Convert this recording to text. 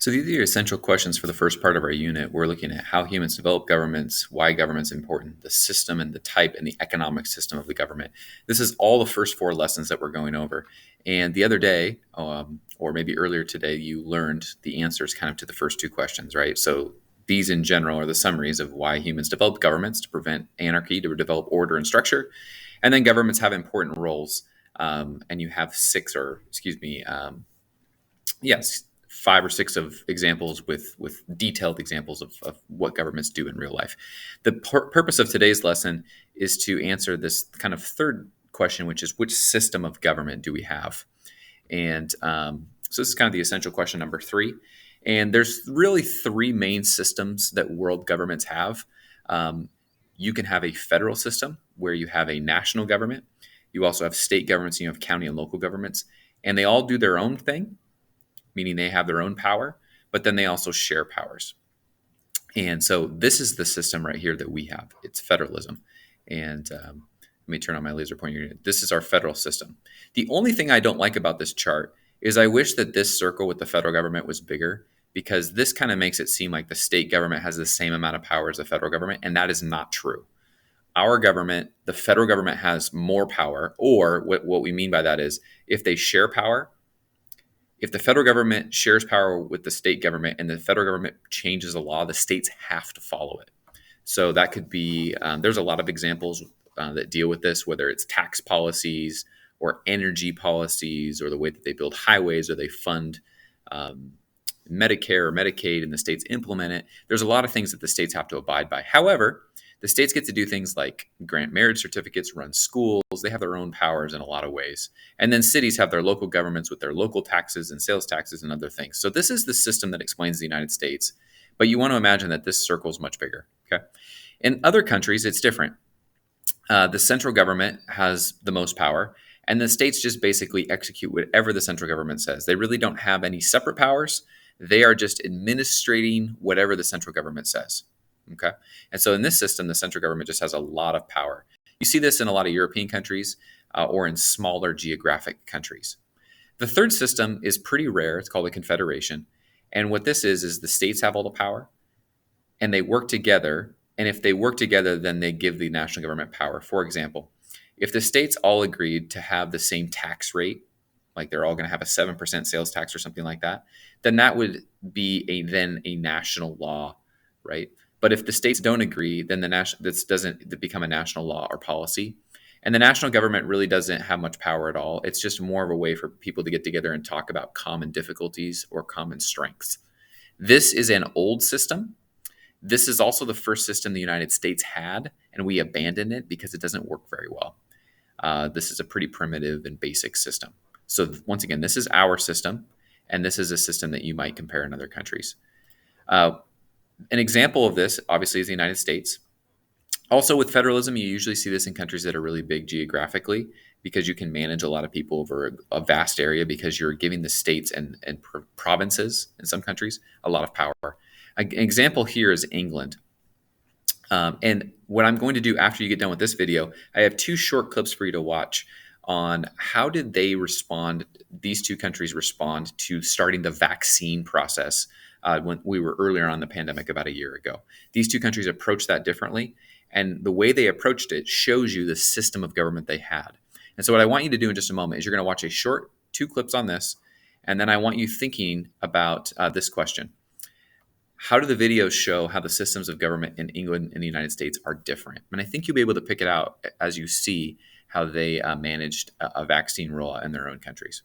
So these are your essential questions for the first part of our unit. We're looking at how humans develop governments, why government's important, the system and the type and the economic system of the government. This is all the first four lessons that we're going over. And the other day, or maybe earlier today, you learned the answers kind of to the first two questions, right? So these in general are the summaries of why humans develop governments to prevent anarchy, to develop order and structure. And then governments have important roles. And you have yes, five or six of examples with detailed examples of what governments do in real life. The purpose of today's lesson is to answer this kind of third question, which is which system of government do we have? And so this is kind of the essential question number three. And there's really three main systems that world governments have. You can have a federal system where you have a national government. You also have state governments, and you have county and local governments, and they all do their own thing, meaning they have their own power, but then they also share powers. And so this is the system right here that we have. It's federalism. And let me turn on my laser pointer. This is our federal system. The only thing I don't like about this chart is I wish that this circle with the federal government was bigger, because this kind of makes it seem like the state government has the same amount of power as the federal government, and that is not true. Our government, the federal government, has more power, or what we mean by that is if they share power, if the federal government shares power with the state government and the federal government changes a law, the states have to follow it. So that could be, there's a lot of examples that deal with this, whether it's tax policies or energy policies or the way that they build highways or they fund Medicare or Medicaid and the states implement it. There's a lot of things that the states have to abide by. However, the states get to do things like grant marriage certificates, run schools. They have their own powers in a lot of ways. And then cities have their local governments with their local taxes and sales taxes and other things. So this is the system that explains the United States. But you want to imagine that this circle is much bigger. Okay. In other countries, it's different. The central government has the most power, and the states just basically execute whatever the central government says. They really don't have any separate powers. They are just administrating whatever the central government says. Okay. And so in this system, the central government just has a lot of power. You see this in a lot of European countries or in smaller geographic countries. The third system is pretty rare. It's called a confederation. And what this is the states have all the power and they work together. And if they work together, then they give the national government power. For example, if the states all agreed to have the same tax rate, like they're all going to have a 7% sales tax or something like that, then that would be a national law, right? But if the states don't agree, then this doesn't become a national law or policy. And the national government really doesn't have much power at all. It's just more of a way for people to get together and talk about common difficulties or common strengths. This is an old system. This is also the first system the United States had, and we abandoned it because it doesn't work very well. This is a pretty primitive and basic system. So once again, this is our system, and this is a system that you might compare in other countries. An example of this, obviously, is the United States. Also, with federalism, you usually see this in countries that are really big geographically because you can manage a lot of people over a vast area because you're giving the states and provinces in some countries a lot of power. An example here is England. And what I'm going to do after you get done with this video, I have two short clips for you to watch on how did they respond, these two countries respond to starting the vaccine process when we were earlier on the pandemic about a year ago. These two countries approached that differently, and the way they approached it shows you the system of government they had. And so what I want you to do in just a moment is you're going to watch a short two clips on this, and then I want you thinking about this question. How do the videos show how the systems of government in England and the United States are different? And I think you'll be able to pick it out as you see how they managed a vaccine rollout in their own countries.